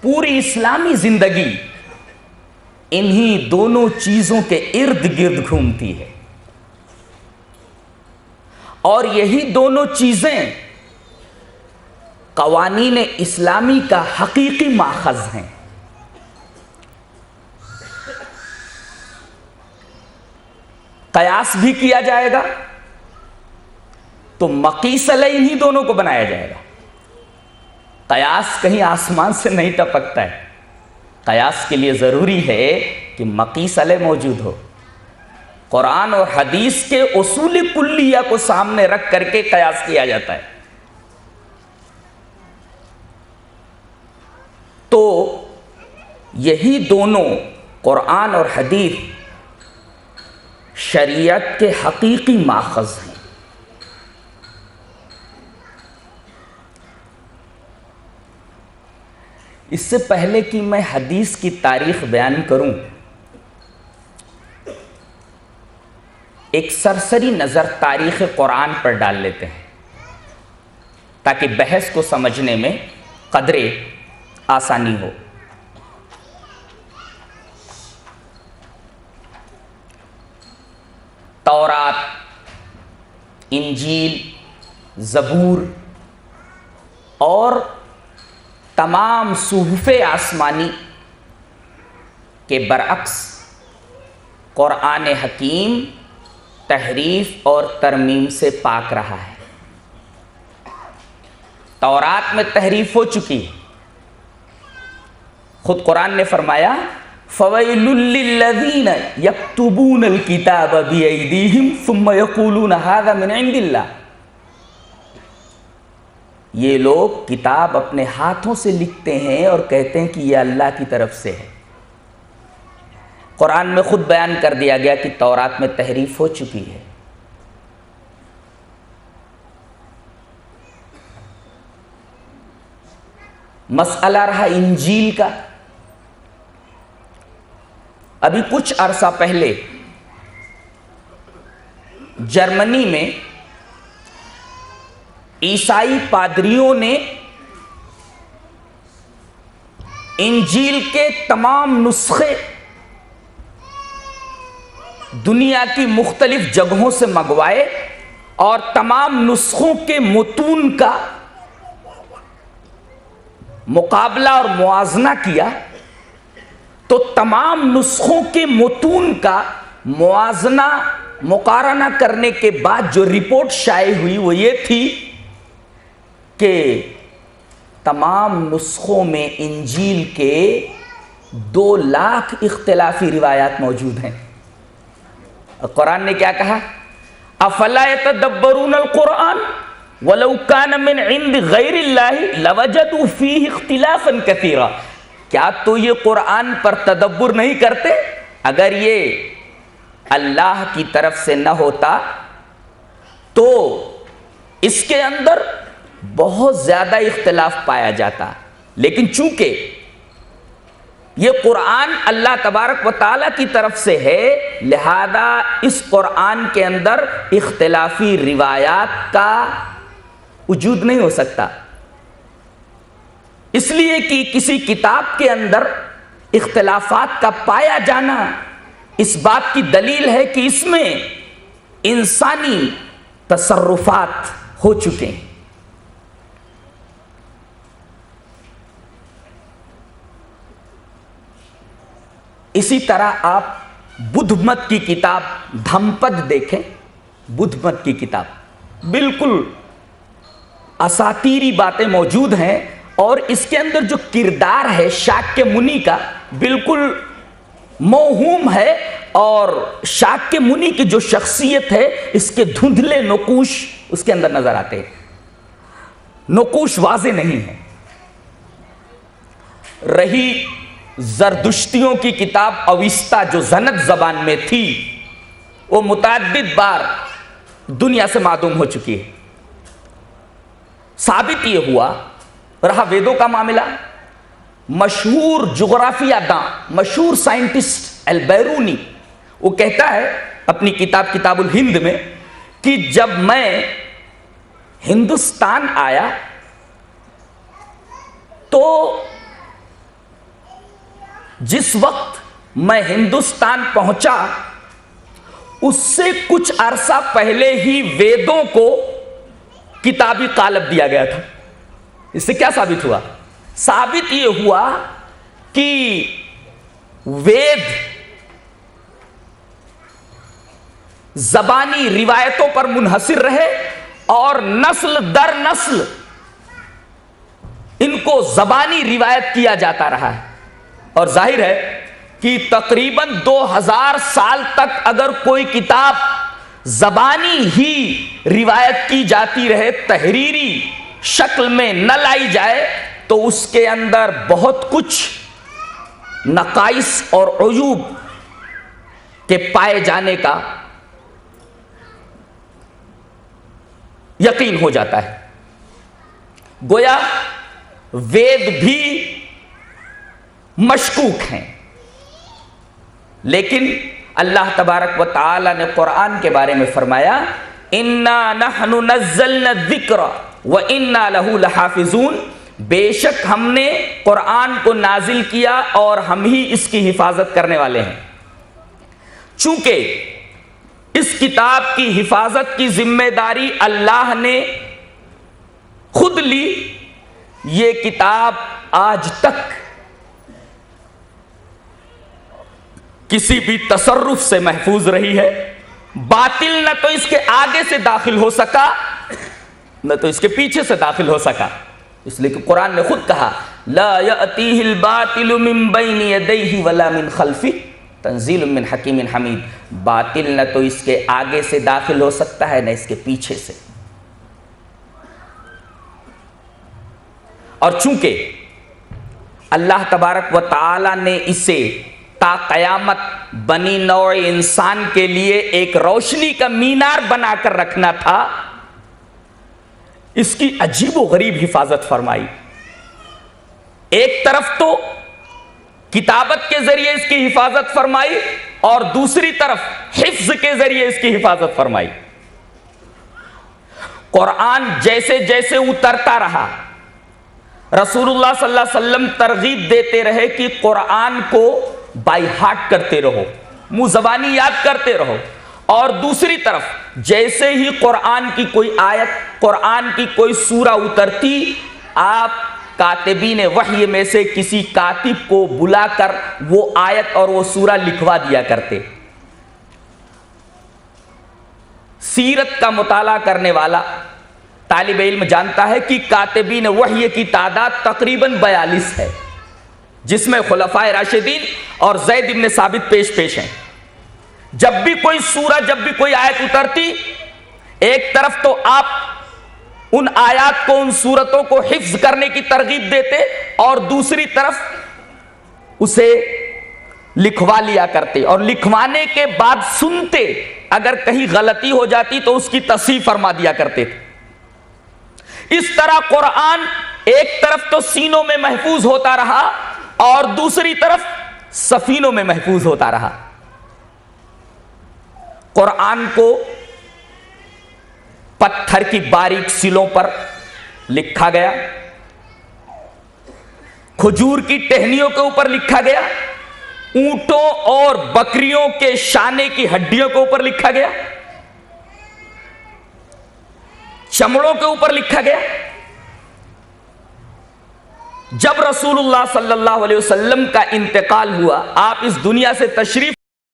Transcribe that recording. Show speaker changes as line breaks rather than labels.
پوری اسلامی زندگی انہی دونوں چیزوں کے ارد گرد گھومتی ہے، اور یہی دونوں چیزیں قوانین اسلامی کا حقیقی ماخذ ہیں۔ قیاس بھی کیا جائے گا تو مقیس علیہ انہی دونوں کو بنایا جائے گا۔ قیاس کہیں آسمان سے نہیں ٹپکتا ہے، قیاس کے لیے ضروری ہے کہ مقیس علیہ موجود ہو۔ قرآن اور حدیث کے اصول کلیہ کو سامنے رکھ کر کے قیاس کیا جاتا ہے۔ تو یہی دونوں قرآن اور حدیث شریعت کے حقیقی ماخذ ہیں۔ اس سے پہلے کہ میں حدیث کی تاریخ بیان کروں، ایک سرسری نظر تاریخ قرآن پر ڈال لیتے ہیں تاکہ بحث کو سمجھنے میں قدرے آسانی ہو۔ تورات، انجیل، زبور اور تمام صحف آسمانی کے برعکس قرآن حکیم تحریف اور ترمیم سے پاک رہا ہے۔ تورات میں تحریف ہو چکی ہے، خود قرآن نے فرمایا فَوَيْلٌ لِّلَّذِينَ يَكْتُبُونَ الْكِتَابَ بِأَيْدِيهِمْ ثُمَّ يَقُولُونَ هَذَا مِنْ عِنْدِ اللَّهِ۔ یہ لوگ کتاب اپنے ہاتھوں سے لکھتے ہیں اور کہتے ہیں کہ یہ اللہ کی طرف سے ہے۔ قرآن میں خود بیان کر دیا گیا کہ تورات میں تحریف ہو چکی ہے۔ مسئلہ رہا انجیل کا۔ ابھی کچھ عرصہ پہلے جرمنی میں عیسائی پادریوں نے انجیل کے تمام نسخے دنیا کی مختلف جگہوں سے منگوائے اور تمام نسخوں کے متون کا مقابلہ اور موازنہ کیا، تو تمام نسخوں کے متون کا موازنہ مقارنہ کرنے کے بعد جو رپورٹ شائع ہوئی وہ یہ تھی کہ تمام نسخوں میں انجیل کے 2 لاکھ اختلافی روایات موجود ہیں۔ قرآن نے کیا کہا؟ افلا يتدبرون القرآن ولو كان من عند غیر اللہ لوجدوا فیہ اختلافا کثیرا۔ کیا تو یہ قرآن پر تدبر نہیں کرتے؟ اگر یہ اللہ کی طرف سے نہ ہوتا تو اس کے اندر بہت زیادہ اختلاف پایا جاتا، لیکن چونکہ یہ قرآن اللہ تبارک و تعالیٰ کی طرف سے ہے، لہذا اس قرآن کے اندر اختلافی روایات کا وجود نہیں ہو سکتا۔ اس لیے کہ کسی کتاب کے اندر اختلافات کا پایا جانا اس بات کی دلیل ہے کہ اس میں انسانی تصرفات ہو چکے ہیں۔ اسی طرح آپ بدھ مت کی کتاب دھمپد دیکھیں۔ بدھ مت کی کتاب بالکل اساطیری باتیں موجود ہیں، اور اس کے اندر جو کردار ہے شاکیہ منی کا بالکل موہوم ہے، اور شاکیہ منی کی جو شخصیت ہے اس کے دھندلے نقوش اس کے اندر نظر آتے ہیں، نقوش واضح نہیں ہے۔ رہی زردشتیوں کی کتاب اوستا جو زنت زبان میں تھی، وہ متعدد بار دنیا سے معدوم ہو چکی ہے۔ ثابت یہ ہوا، رہا ویدوں کا معاملہ، مشہور جغرافیہ داں، مشہور سائنٹسٹ البیرونی، وہ کہتا ہے اپنی کتاب کتاب الہند میں کہ جب میں ہندوستان آیا تو جس وقت میں ہندوستان پہنچا اس سے کچھ عرصہ پہلے ہی ویدوں کو کتابی قالب دیا گیا تھا۔ اس سے کیا ثابت ہوا؟ ثابت یہ ہوا کہ وید زبانی روایتوں پر منحصر رہے اور نسل در نسل ان کو زبانی روایت کیا جاتا رہا ہے، اور ظاہر ہے کہ تقریباً 2000 سال تک اگر کوئی کتاب زبانی ہی روایت کی جاتی رہے، تحریری شکل میں نہ لائی جائے، تو اس کے اندر بہت کچھ نقائص اور عیوب کے پائے جانے کا یقین ہو جاتا ہے۔ گویا وید بھی مشکوک ہیں، لیکن اللہ تبارک و تعالی نے قرآن کے بارے میں فرمایا اِنَّا نَحْنُ نَزَّلْنَا الذِّكْرَ وَإِنَّا لَهُ لَحَافِظُونَ، بے شک ہم نے قرآن کو نازل کیا اور ہم ہی اس کی حفاظت کرنے والے ہیں۔ چونکہ اس کتاب کی حفاظت کی ذمہ داری اللہ نے خود لی، یہ کتاب آج تک کسی بھی تصرف سے محفوظ رہی ہے۔ باطل نہ تو اس کے آگے سے داخل ہو سکا نہ تو اس کے پیچھے سے داخل ہو سکا، اس لیے کہ قرآن نے خود کہا لا یأتیہ الباطل من بین یدیہ ولا من خلفہ تنزیل من حکیم حمید، باطل نہ تو اس کے آگے سے داخل ہو سکتا ہے نہ اس کے پیچھے سے۔ اور چونکہ اللہ تبارک و تعالی نے اسے تا قیامت بنی نوع انسان کے لیے ایک روشنی کا مینار بنا کر رکھنا تھا، اس کی عجیب و غریب حفاظت فرمائی۔ ایک طرف تو کتابت کے ذریعے اس کی حفاظت فرمائی اور دوسری طرف حفظ کے ذریعے اس کی حفاظت فرمائی۔ قرآن جیسے جیسے اترتا رہا، رسول اللہ صلی اللہ علیہ وسلم ترغیب دیتے رہے کہ قرآن کو بائی ہارٹ کرتے رہو، منہ زبانی یاد کرتے رہو، اور دوسری طرف جیسے ہی قرآن کی کوئی آیت، قرآن کی کوئی سورہ اترتی، آپ کاتبین وحی میں سے کسی کاتب کو بلا کر وہ آیت اور وہ سورہ لکھوا دیا کرتے۔ سیرت کا مطالعہ کرنے والا طالب علم جانتا ہے کہ کاتبین وحی کی تعداد تقریباً 42 ہے، جس میں خلفائے راشدین اور زید بن ثابت پیش ہیں۔ جب بھی کوئی سورہ، جب بھی کوئی آیت اترتی، ایک طرف تو آپ ان آیات کو، ان سورتوں کو حفظ کرنے کی ترغیب دیتے اور دوسری طرف اسے لکھوا لیا کرتے، اور لکھوانے کے بعد سنتے، اگر کہیں غلطی ہو جاتی تو اس کی تصحیح فرما دیا کرتے تھے۔ اس طرح قرآن ایک طرف تو سینوں میں محفوظ ہوتا رہا اور دوسری طرف سفینوں میں محفوظ ہوتا رہا۔ قرآن کو پتھر کی باریک سلوں پر لکھا گیا، کھجور کی ٹہنیوں کے اوپر لکھا گیا، اونٹوں اور بکریوں کے شانے کی ہڈیوں کے اوپر لکھا گیا، چمڑوں کے اوپر لکھا گیا۔ جب رسول اللہ صلی اللہ علیہ وسلم کا انتقال ہوا، آپ اس دنیا سے تشریف